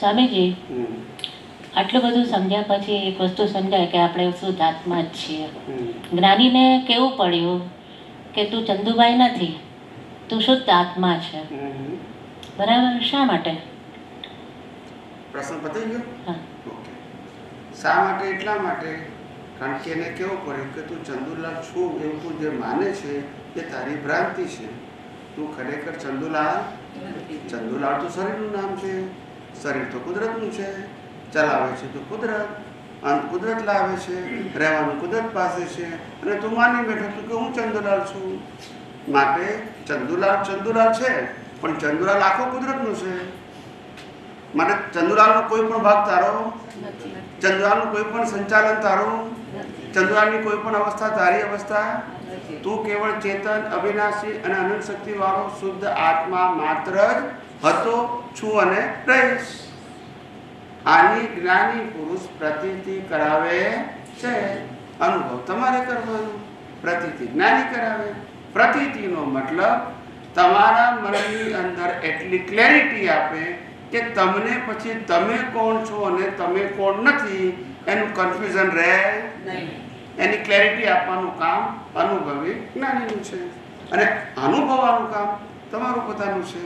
સ્વામીજી, આટલું બધું સમજ્યા પછી એક વસ્તુ સમજાય કે આપણે શુદ્ધ આત્મા જ છીએ. જ્ઞાનીને કેવું પડ્યું કે તું ચંદુભાઈ નથી, તું શુદ્ધ આત્મા છે. બરાબર? શા માટે? પ્રશ્ન પતી ગયો? હા. ઓકે. શા માટે? એટલા માટે કારણ કે એને કેવું પડ્યું કે તું ચંદુલાલ છું એવું તું જે માને છે એ તારી ભ્રાંતિ છે. તું ખરેખર ચંદુલાલ તો શરીરનું નામ છે. શરીર તો કુદરતનું છે. ચલાવે છે તો કુદરત, અંત કુદરત લાવે છે, રહેવાનું કુદરત પાસે છે. અને તું માની બેઠો છું કે હું ચંદુલાલ છું. માટે ચંદુલાલ છે, પણ ચંદુલાલ આખો કુદરતનું છે. માટે ચંદુલાલનો કોઈ પણ ભાગ તારો, ચંદુલાલનું કોઈ પણ સંચાલન તારું, ચંદુલાલની કોઈ પણ અવસ્થા તારી અવસ્થા. તું કેવળ ચેતન, અવિનાશી અને અનંત શક્તિ વાળો શુદ્ધ આત્મા માત્ર જ હતો, છું અને રહીશ. આની જ્ઞાની પુરુષ પ્રતીતિ કરાવે છે. અનુભવ તમારે કરવાનો. પ્રતીતિ જ્ઞાની કરાવે. પ્રતીતિનો મતલબ તમારા મનની અંદર એટલી ક્લેરિટી આપે કે તમને પછી તમે કોણ છો અને તમે કોણ નથી એનું કન્ફ્યુઝન રહે નહીં. એની ક્લેરિટી આપવાનું કામ અનુભવી જ્ઞાનીનું છે અને અનુભવવાનું કામ તમારું પોતાનું છે.